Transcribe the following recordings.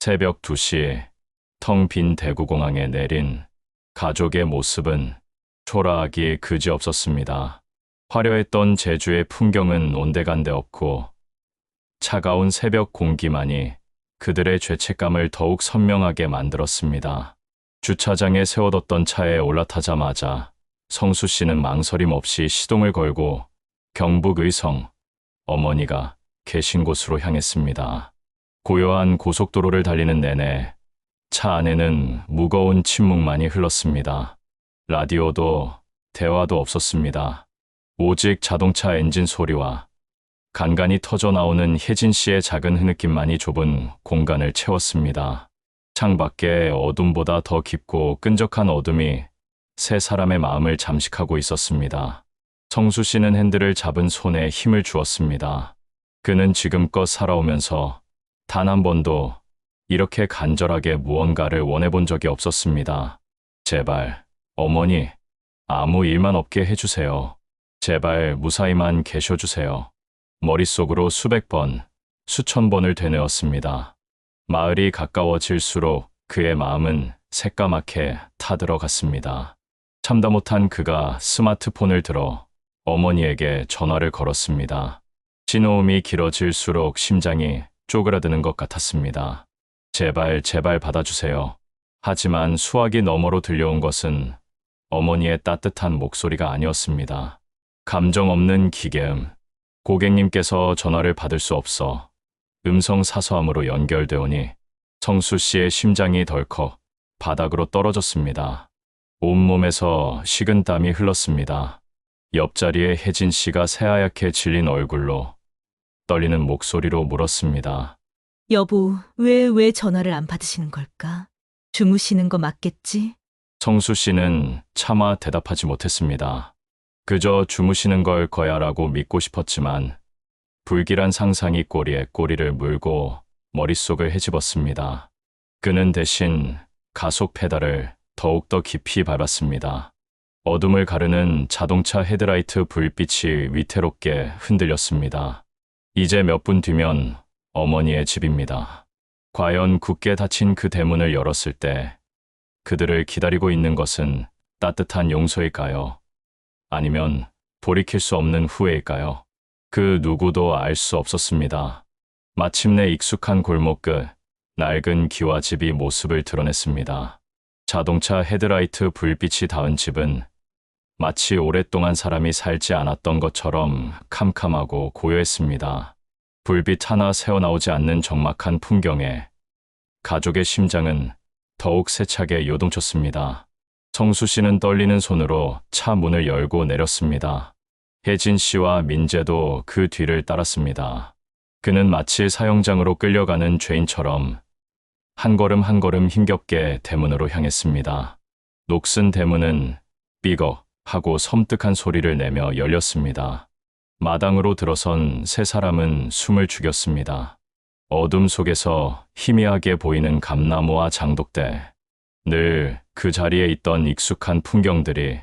새벽 2시 텅 빈 대구공항에 내린 가족의 모습은 초라하기 그지없었습니다. 화려했던 제주의 풍경은 온데간데 없고 차가운 새벽 공기만이 그들의 죄책감을 더욱 선명하게 만들었습니다. 주차장에 세워뒀던 차에 올라타자마자 성수 씨는 망설임 없이 시동을 걸고 경북 의성 어머니가 계신 곳으로 향했습니다. 고요한 고속도로를 달리는 내내 차 안에는 무거운 침묵만이 흘렀습니다. 라디오도 대화도 없었습니다. 오직 자동차 엔진 소리와 간간히 터져 나오는 혜진 씨의 작은 흐느낌만이 좁은 공간을 채웠습니다. 창밖에 어둠보다 더 깊고 끈적한 어둠이 세 사람의 마음을 잠식하고 있었습니다. 성수 씨는 핸들을 잡은 손에 힘을 주었습니다. 그는 지금껏 살아오면서 단 한 번도 이렇게 간절하게 무언가를 원해본 적이 없었습니다. 제발, 어머니, 아무 일만 없게 해주세요. 제발 무사히만 계셔주세요. 머릿속으로 수백 번, 수천 번을 되뇌었습니다. 마을이 가까워질수록 그의 마음은 새까맣게 타들어갔습니다. 참다 못한 그가 스마트폰을 들어 어머니에게 전화를 걸었습니다. 신호음이 길어질수록 심장이 쪼그라드는 것 같았습니다. 제발, 제발 받아주세요. 하지만 수화기 너머로 들려온 것은 어머니의 따뜻한 목소리가 아니었습니다. 감정 없는 기계음. 고객님께서 전화를 받을 수 없어 음성 사서함으로 연결되오니 성수 씨의 심장이 덜컥 바닥으로 떨어졌습니다. 온몸에서 식은땀이 흘렀습니다. 옆자리에 혜진 씨가 새하얗게 질린 얼굴로 떨리는 목소리로 물었습니다. 여보, 왜 전화를 안 받으시는 걸까? 주무시는 거 맞겠지? 성수 씨는 차마 대답하지 못했습니다. 그저 주무시는 걸 거야라고 믿고 싶었지만 불길한 상상이 꼬리에 꼬리를 물고 머릿속을 헤집었습니다. 그는 대신 가속 페달을 더욱더 깊이 밟았습니다. 어둠을 가르는 자동차 헤드라이트 불빛이 위태롭게 흔들렸습니다. 이제 몇 분 뒤면 어머니의 집입니다. 과연 굳게 닫힌 그 대문을 열었을 때 그들을 기다리고 있는 것은 따뜻한 용서일까요? 아니면 돌이킬 수 없는 후회일까요? 그 누구도 알 수 없었습니다. 마침내 익숙한 골목 끝 낡은 기와 집이 모습을 드러냈습니다. 자동차 헤드라이트 불빛이 닿은 집은 마치 오랫동안 사람이 살지 않았던 것처럼 캄캄하고 고요했습니다. 불빛 하나 새어나오지 않는 적막한 풍경에 가족의 심장은 더욱 세차게 요동쳤습니다. 성수 씨는 떨리는 손으로 차 문을 열고 내렸습니다. 혜진 씨와 민재도 그 뒤를 따랐습니다. 그는 마치 사형장으로 끌려가는 죄인처럼 한 걸음 한 걸음 힘겹게 대문으로 향했습니다. 녹슨 대문은 삐걱 하고 섬뜩한 소리를 내며 열렸습니다. 마당으로 들어선 세 사람은 숨을 죽였습니다. 어둠 속에서 희미하게 보이는 감나무와 장독대, 늘 그 자리에 있던 익숙한 풍경들이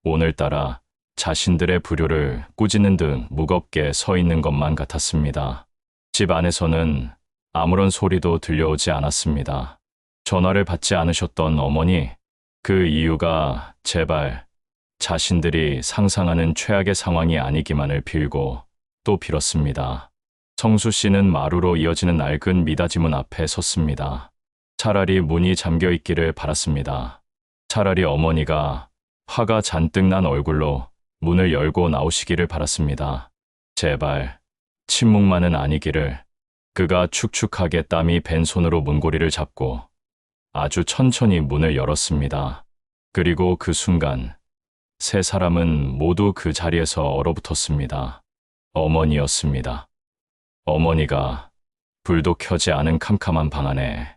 오늘따라 자신들의 불효를 꾸짖는 듯 무겁게 서 있는 것만 같았습니다. 집 안에서는 아무런 소리도 들려오지 않았습니다. 전화를 받지 않으셨던 어머니, 그 이유가 제발 자신들이 상상하는 최악의 상황이 아니기만을 빌고 또 빌었습니다. 성수 씨는 마루로 이어지는 낡은 미닫이 문 앞에 섰습니다. 차라리 문이 잠겨 있기를 바랐습니다. 차라리 어머니가 화가 잔뜩 난 얼굴로 문을 열고 나오시기를 바랐습니다. 제발 침묵만은 아니기를. 그가 축축하게 땀이 밴 손으로 문고리를 잡고 아주 천천히 문을 열었습니다. 그리고 그 순간 세 사람은 모두 그 자리에서 얼어붙었습니다. 어머니였습니다. 어머니가 불도 켜지 않은 캄캄한 방 안에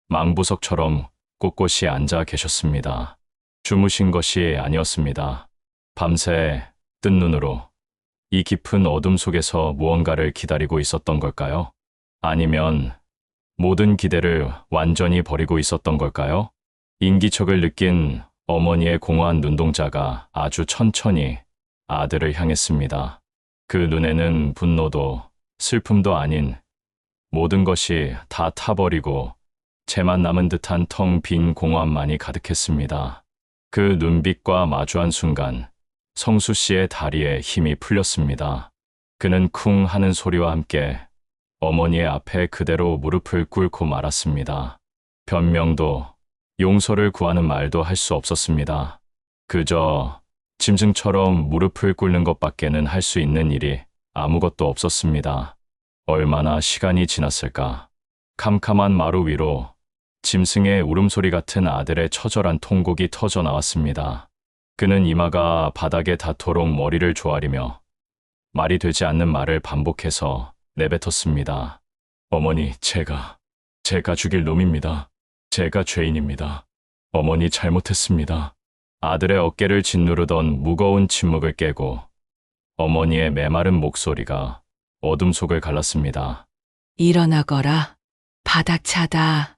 망부석처럼 꼿꼿이 앉아 계셨습니다. 주무신 것이 아니었습니다. 밤새 뜬 눈으로 이 깊은 어둠 속에서 무언가를 기다리고 있었던 걸까요? 아니면 모든 기대를 완전히 버리고 있었던 걸까요? 인기척을 느낀 어머니의 공허한 눈동자가 아주 천천히 아들을 향했습니다. 그 눈에는 분노도 슬픔도 아닌 모든 것이 다 타버리고 채만 남은 듯한 텅 빈 공허함만이 가득했습니다. 그 눈빛과 마주한 순간 성수 씨의 다리에 힘이 풀렸습니다. 그는 쿵 하는 소리와 함께 어머니의 앞에 그대로 무릎을 꿇고 말았습니다. 변명도 용서를 구하는 말도 할 수 없었습니다. 그저 짐승처럼 무릎을 꿇는 것밖에는 할 수 있는 일이 아무것도 없었습니다. 얼마나 시간이 지났을까? 캄캄한 마루 위로 짐승의 울음소리 같은 아들의 처절한 통곡이 터져 나왔습니다. 그는 이마가 바닥에 닿도록 머리를 조아리며 말이 되지 않는 말을 반복해서 내뱉었습니다. 어머니, 제가 죽일 놈입니다. 제가 죄인입니다. 어머니 잘못했습니다. 아들의 어깨를 짓누르던 무거운 침묵을 깨고 어머니의 메마른 목소리가 어둠 속을 갈랐습니다. 일어나거라. 바닥차다.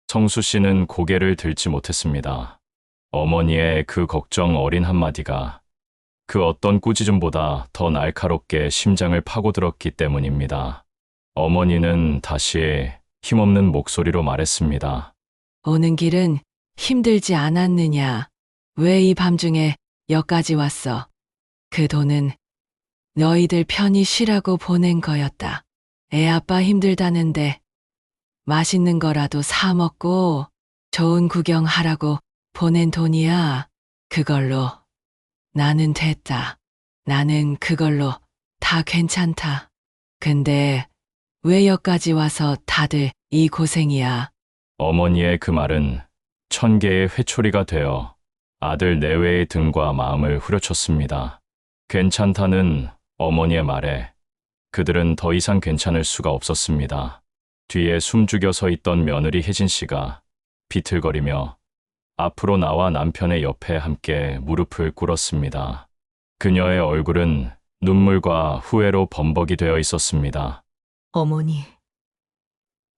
성수 씨는 고개를 들지 못했습니다. 어머니의 그 걱정 어린 한마디가 그 어떤 꾸짖음보다 더 날카롭게 심장을 파고들었기 때문입니다. 어머니는 다시 힘없는 목소리로 말했습니다. 오는 길은 힘들지 않았느냐? 왜 이 밤중에 여기까지 왔어? 그 돈은 너희들 편히 쉬라고 보낸 거였다. 애 아빠 힘들다는데 맛있는 거라도 사 먹고 좋은 구경하라고 보낸 돈이야. 그걸로 나는 됐다. 나는 그걸로 다 괜찮다. 근데 왜 여기까지 와서 다들 이 고생이야? 어머니의 그 말은 1000개의 회초리가 되어 아들 내외의 등과 마음을 후려쳤습니다. 괜찮다는 어머니의 말에 그들은 더 이상 괜찮을 수가 없었습니다. 뒤에 숨죽여 서 있던 며느리 혜진 씨가 비틀거리며 앞으로 나와 남편의 옆에 함께 무릎을 꿇었습니다. 그녀의 얼굴은 눈물과 후회로 범벅이 되어 있었습니다. 어머니,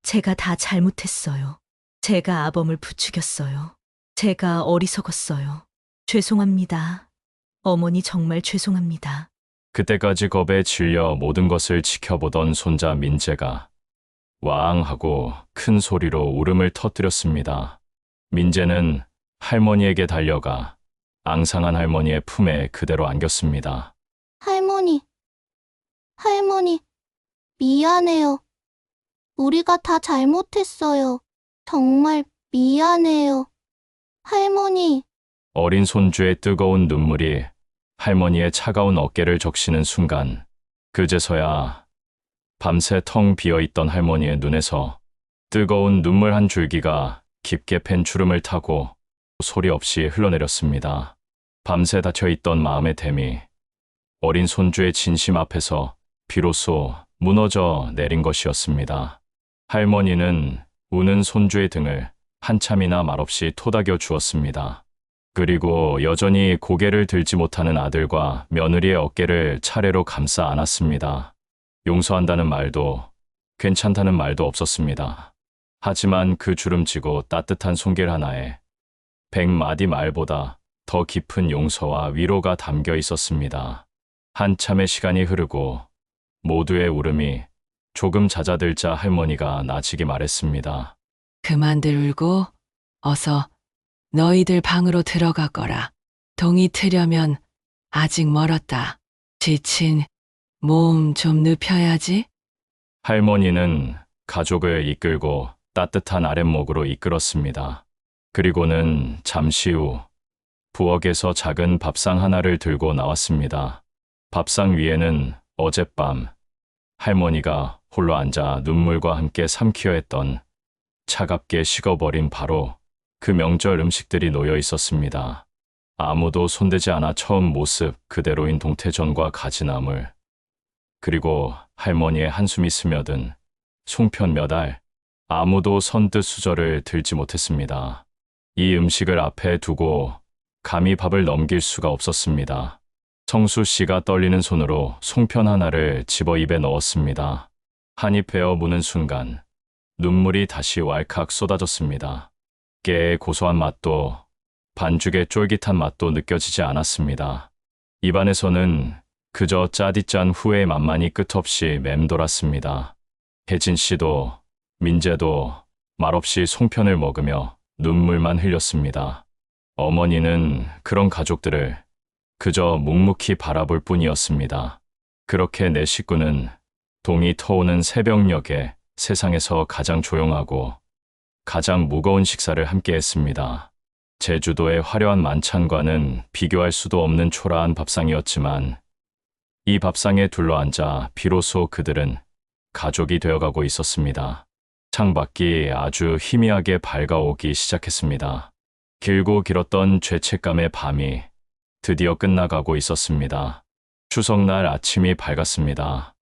제가 다 잘못했어요. 제가 아범을 부추겼어요. 제가 어리석었어요. 죄송합니다. 어머니 정말 죄송합니다. 그때까지 겁에 질려 모든 것을 지켜보던 손자 민재가 와앙 하고 큰 소리로 울음을 터뜨렸습니다. 민재는 할머니에게 달려가 앙상한 할머니의 품에 그대로 안겼습니다. 할머니, 미안해요. 우리가 다 잘못했어요. 정말 미안해요. 할머니, 어린 손주의 뜨거운 눈물이 할머니의 차가운 어깨를 적시는 순간 그제서야 밤새 텅 비어있던 할머니의 눈에서 뜨거운 눈물 한 줄기가 깊게 팬 주름을 타고 소리 없이 흘러내렸습니다. 밤새 닫혀있던 마음의 댐이 어린 손주의 진심 앞에서 비로소 무너져 내린 것이었습니다. 할머니는 우는 손주의 등을 한참이나 말없이 토닥여 주었습니다. 그리고 여전히 고개를 들지 못하는 아들과 며느리의 어깨를 차례로 감싸 안았습니다. 용서한다는 말도 괜찮다는 말도 없었습니다. 하지만 그 주름지고 따뜻한 손길 하나에 100마디 말보다 더 깊은 용서와 위로가 담겨 있었습니다. 한참의 시간이 흐르고 모두의 울음이 조금 잦아들자 할머니가 나지기 말했습니다. 그만들 울고 어서 너희들 방으로 들어가거라. 동이 트려면 아직 멀었다. 지친 몸 좀 눕혀야지. 할머니는 가족을 이끌고 따뜻한 아랫목으로 이끌었습니다. 그리고는 잠시 후 부엌에서 작은 밥상 하나를 들고 나왔습니다. 밥상 위에는 어젯밤 할머니가 홀로 앉아 눈물과 함께 삼키어 했던 차갑게 식어버린 바로 그 명절 음식들이 놓여 있었습니다. 아무도 손대지 않아 처음 모습 그대로인 동태전과 가지나물, 그리고 할머니의 한숨이 스며든 송편 몇 알, 아무도 선뜻 수저를 들지 못했습니다. 이 음식을 앞에 두고 감히 밥을 넘길 수가 없었습니다. 성수 씨가 떨리는 손으로 송편 하나를 집어 입에 넣었습니다. 한입 베어 무는 순간 눈물이 다시 왈칵 쏟아졌습니다. 깨의 고소한 맛도 반죽의 쫄깃한 맛도 느껴지지 않았습니다. 입안에서는 그저 짜디짠 후회의 맛만이 끝없이 맴돌았습니다. 혜진 씨도 민재도 말없이 송편을 먹으며 눈물만 흘렸습니다. 어머니는 그런 가족들을 그저 묵묵히 바라볼 뿐이었습니다. 그렇게 내 식구는 동이 터오는 새벽녘에 세상에서 가장 조용하고 가장 무거운 식사를 함께 했습니다. 제주도의 화려한 만찬과는 비교할 수도 없는 초라한 밥상이었지만 이 밥상에 둘러앉아 비로소 그들은 가족이 되어가고 있었습니다. 창밖이 아주 희미하게 밝아오기 시작했습니다. 길고 길었던 죄책감의 밤이 드디어 끝나가고 있었습니다. 추석날 아침이 밝았습니다.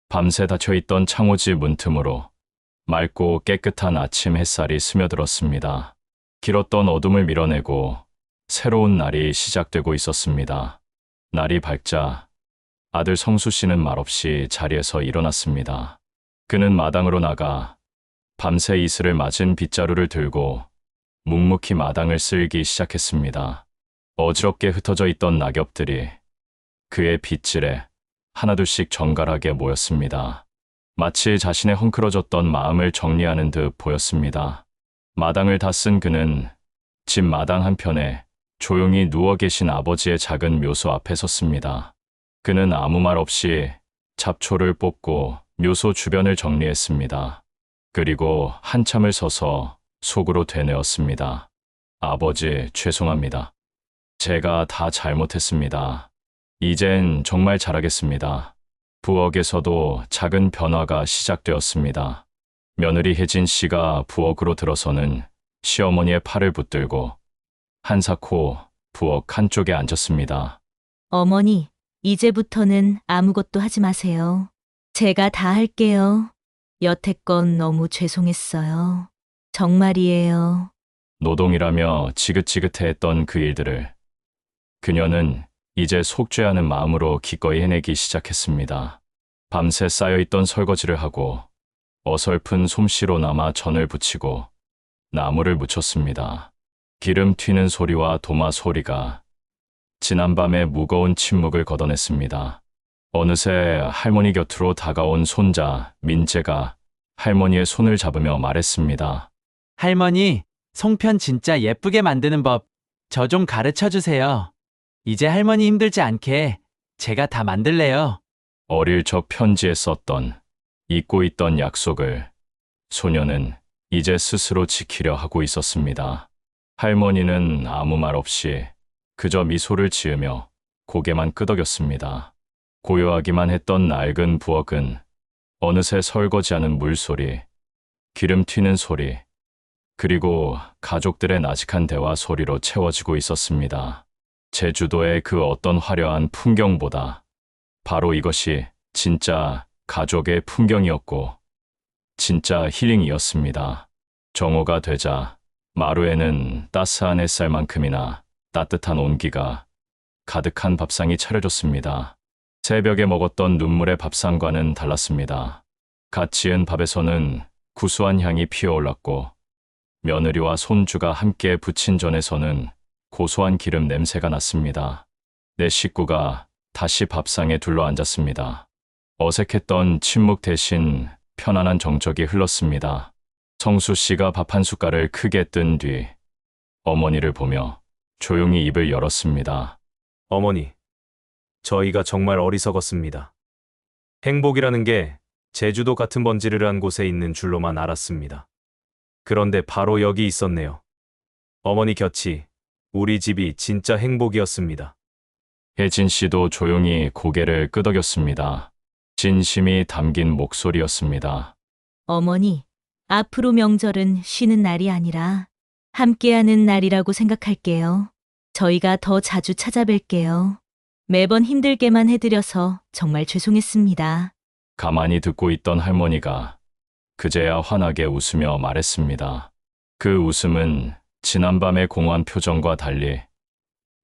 밤새 닫혀있던 창호지 문틈으로 맑고 깨끗한 아침 햇살이 스며들었습니다. 길었던 어둠을 밀어내고 새로운 날이 시작되고 있었습니다. 날이 밝자 아들 성수 씨는 말없이 자리에서 일어났습니다. 그는 마당으로 나가 밤새 이슬을 맞은 빗자루를 들고 묵묵히 마당을 쓸기 시작했습니다. 어지럽게 흩어져 있던 낙엽들이 그의 빗질에 하나둘씩 정갈하게 모였습니다. 마치 자신의 헝클어졌던 마음을 정리하는 듯 보였습니다. 마당을 다 쓴 그는 집 마당 한편에 조용히 누워 계신 아버지의 작은 묘소 앞에 섰습니다. 그는 아무 말 없이 잡초를 뽑고 묘소 주변을 정리했습니다. 그리고 한참을 서서 속으로 되뇌었습니다. 아버지, 죄송합니다. 제가 다 잘못했습니다. 이젠 정말 잘하겠습니다. 부엌에서도 작은 변화가 시작되었습니다. 며느리 혜진 씨가 부엌으로 들어서는 시어머니의 팔을 붙들고 한사코 부엌 한쪽에 앉았습니다. 어머니, 이제부터는 아무것도 하지 마세요. 제가 다 할게요. 여태껏 너무 죄송했어요. 정말이에요. 노동이라며 지긋지긋해했던 그 일들을 그녀는 이제 속죄하는 마음으로 기꺼이 해내기 시작했습니다. 밤새 쌓여있던 설거지를 하고 어설픈 솜씨로나마 전을 붙이고 나무를 묻혔습니다. 기름 튀는 소리와 도마 소리가 지난밤의 무거운 침묵을 걷어냈습니다. 어느새 할머니 곁으로 다가온 손자 민재가 할머니의 손을 잡으며 말했습니다. 할머니, 송편 진짜 예쁘게 만드는 법 저 좀 가르쳐 주세요. 이제 할머니 힘들지 않게 제가 다 만들래요. 어릴 적 편지에 썼던 잊고 있던 약속을 소녀는 이제 스스로 지키려 하고 있었습니다. 할머니는 아무 말 없이 그저 미소를 지으며 고개만 끄덕였습니다. 고요하기만 했던 낡은 부엌은 어느새 설거지하는 물소리, 기름 튀는 소리, 그리고 가족들의 나직한 대화 소리로 채워지고 있었습니다. 제주도의 그 어떤 화려한 풍경보다 바로 이것이 진짜 가족의 풍경이었고 진짜 힐링이었습니다. 정오가 되자 마루에는 따스한 햇살만큼이나 따뜻한 온기가 가득한 밥상이 차려졌습니다. 새벽에 먹었던 눈물의 밥상과는 달랐습니다. 갓 지은 밥에서는 구수한 향이 피어올랐고 며느리와 손주가 함께 부친 전에서는 고소한 기름 냄새가 났습니다. 내 식구가 다시 밥상에 둘러앉았습니다. 어색했던 침묵 대신 편안한 정적이 흘렀습니다. 성수 씨가 밥 한 숟갈을 크게 뜬 뒤 어머니를 보며 조용히 입을 열었습니다. 어머니, 저희가 정말 어리석었습니다. 행복이라는 게 제주도 같은 번지르르한 곳에 있는 줄로만 알았습니다. 그런데 바로 여기 있었네요. 어머니 곁이 우리 집이 진짜 행복이었습니다. 혜진 씨도 조용히 고개를 끄덕였습니다. 진심이 담긴 목소리였습니다. 어머니, 앞으로 명절은 쉬는 날이 아니라 함께하는 날이라고 생각할게요. 저희가 더 자주 찾아뵐게요. 매번 힘들게만 해드려서 정말 죄송했습니다. 가만히 듣고 있던 할머니가 그제야 환하게 웃으며 말했습니다. 그 웃음은 지난밤의 공허한 표정과 달리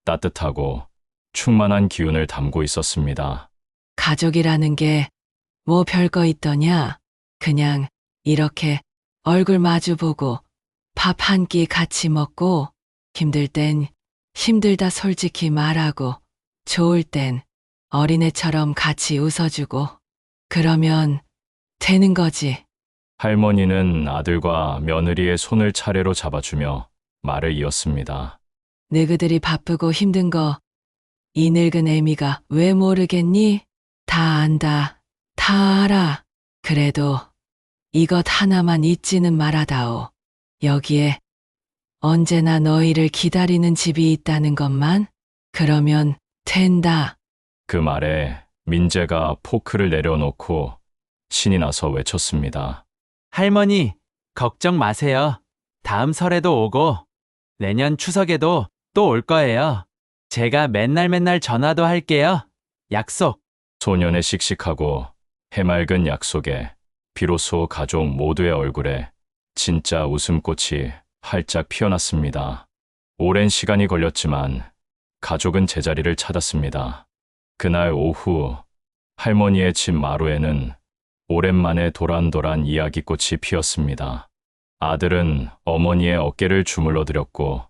따뜻하고 충만한 기운을 담고 있었습니다. 가족이라는 게 뭐 별거 있더냐? 그냥 이렇게 얼굴 마주보고 밥 한 끼 같이 먹고 힘들 땐 힘들다 솔직히 말하고 좋을 땐 어린애처럼 같이 웃어주고 그러면 되는 거지. 할머니는 아들과 며느리의 손을 차례로 잡아주며 말을 이었습니다. 너희들이 바쁘고 힘든 거 이 늙은 애미가 왜 모르겠니? 다 안다. 다 알아. 그래도 이것 하나만 잊지는 말아다오. 여기에 언제나 너희를 기다리는 집이 있다는 것만? 그러면 된다. 그 말에 민재가 포크를 내려놓고 신이 나서 외쳤습니다. 할머니, 걱정 마세요. 다음 설에도 오고, 내년 추석에도 또 올 거예요. 제가 맨날 전화도 할게요. 약속. 소년의 씩씩하고 해맑은 약속에 비로소 가족 모두의 얼굴에 진짜 웃음꽃이 활짝 피어났습니다. 오랜 시간이 걸렸지만 가족은 제자리를 찾았습니다. 그날 오후 할머니의 집 마루에는 오랜만에 도란도란 이야기꽃이 피었습니다. 아들은 어머니의 어깨를 주물러 드렸고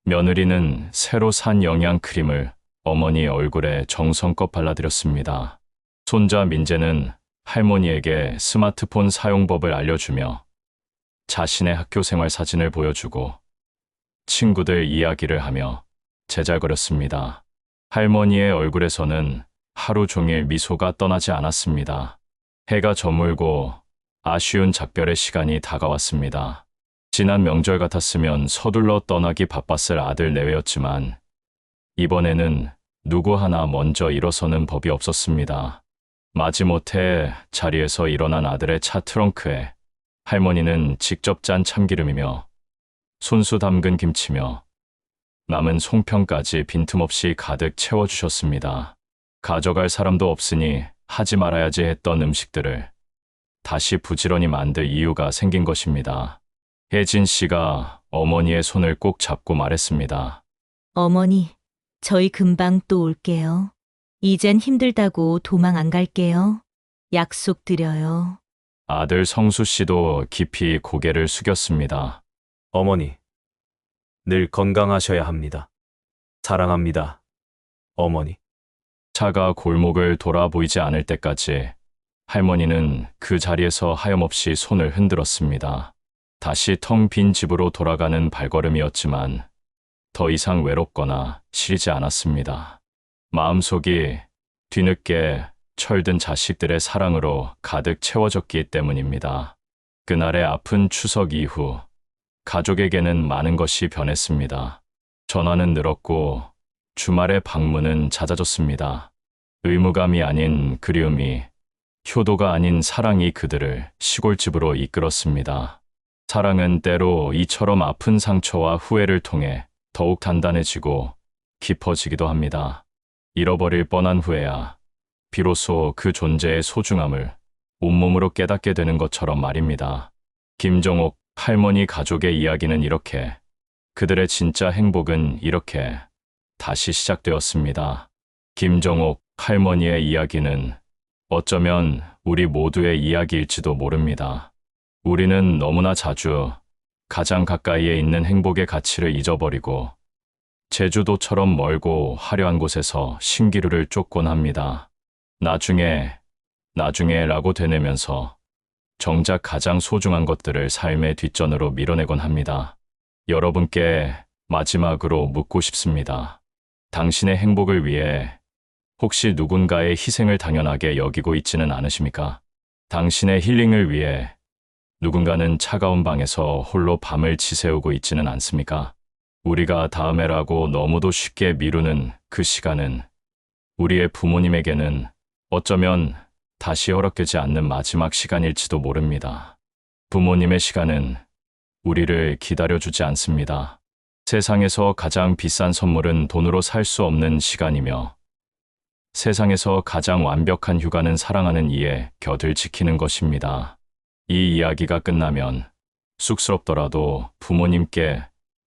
며느리는 새로 산 영양크림을 어머니 얼굴에 정성껏 발라드렸습니다. 손자 민재는 할머니에게 스마트폰 사용법을 알려주며 자신의 학교 생활 사진을 보여주고 친구들 이야기를 하며 제잘거렸습니다. 할머니의 얼굴에서는 하루 종일 미소가 떠나지 않았습니다. 해가 저물고 아쉬운 작별의 시간이 다가왔습니다. 지난 명절 같았으면 서둘러 떠나기 바빴을 아들 내외였지만 이번에는 누구 하나 먼저 일어서는 법이 없었습니다. 마지못해 자리에서 일어난 아들의 차 트렁크에 할머니는 직접 짠 참기름이며 손수 담근 김치며 남은 송편까지 빈틈없이 가득 채워주셨습니다. 가져갈 사람도 없으니 하지 말아야지 했던 음식들을 다시 부지런히 만들 이유가 생긴 것입니다. 혜진 씨가 어머니의 손을 꼭 잡고 말했습니다. 어머니, 저희 금방 또 올게요. 이젠 힘들다고 도망 안 갈게요. 약속드려요. 아들 성수 씨도 깊이 고개를 숙였습니다. 어머니, 늘 건강하셔야 합니다. 사랑합니다. 어머니. 차가 골목을 돌아 보이지 않을 때까지 할머니는 그 자리에서 하염없이 손을 흔들었습니다. 다시 텅 빈 집으로 돌아가는 발걸음이었지만 더 이상 외롭거나 시리지 않았습니다. 마음속이 뒤늦게 철든 자식들의 사랑으로 가득 채워졌기 때문입니다. 그날의 아픈 추석 이후 가족에게는 많은 것이 변했습니다. 전화는 늘었고 주말의 방문은 잦아졌습니다. 의무감이 아닌 그리움이, 효도가 아닌 사랑이 그들을 시골집으로 이끌었습니다. 사랑은 때로 이처럼 아픈 상처와 후회를 통해 더욱 단단해지고 깊어지기도 합니다. 잃어버릴 뻔한 후에야 비로소 그 존재의 소중함을 온몸으로 깨닫게 되는 것처럼 말입니다. 김정옥 할머니 가족의 이야기는 이렇게, 그들의 진짜 행복은 이렇게 다시 시작되었습니다. 김정옥 할머니의 이야기는 어쩌면 우리 모두의 이야기일지도 모릅니다. 우리는 너무나 자주 가장 가까이에 있는 행복의 가치를 잊어버리고 제주도처럼 멀고 화려한 곳에서 신기루를 쫓곤 합니다. 나중에라고 되뇌면서 정작 가장 소중한 것들을 삶의 뒷전으로 밀어내곤 합니다. 여러분께 마지막으로 묻고 싶습니다. 당신의 행복을 위해 혹시 누군가의 희생을 당연하게 여기고 있지는 않으십니까? 당신의 힐링을 위해 누군가는 차가운 방에서 홀로 밤을 지새우고 있지는 않습니까? 우리가 다음에라고 너무도 쉽게 미루는 그 시간은 우리의 부모님에게는 어쩌면 다시 허락되지 않는 마지막 시간일지도 모릅니다. 부모님의 시간은 우리를 기다려주지 않습니다. 세상에서 가장 비싼 선물은 돈으로 살 수 없는 시간이며 세상에서 가장 완벽한 휴가는 사랑하는 이의 곁을 지키는 것입니다. 이 이야기가 끝나면 쑥스럽더라도 부모님께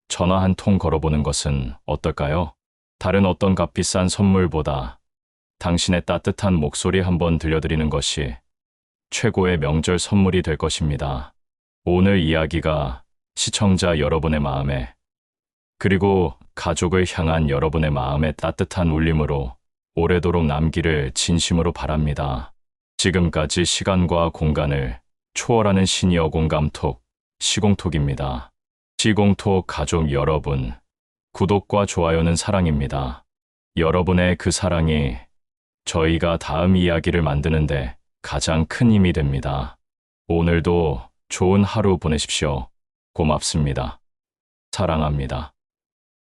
전화 한 통 걸어보는 것은 어떨까요? 다른 어떤 값비싼 선물보다 당신의 따뜻한 목소리 한번 들려드리는 것이 최고의 명절 선물이 될 것입니다. 오늘 이야기가 시청자 여러분의 마음에, 그리고 가족을 향한 여러분의 마음에 따뜻한 울림으로 오래도록 남기를 진심으로 바랍니다. 지금까지 시간과 공간을 초월하는 시니어 공감톡, 시공톡입니다. 시공톡 가족 여러분, 구독과 좋아요는 사랑입니다. 여러분의 그 사랑이 저희가 다음 이야기를 만드는데 가장 큰 힘이 됩니다. 오늘도 좋은 하루 보내십시오. 고맙습니다. 사랑합니다.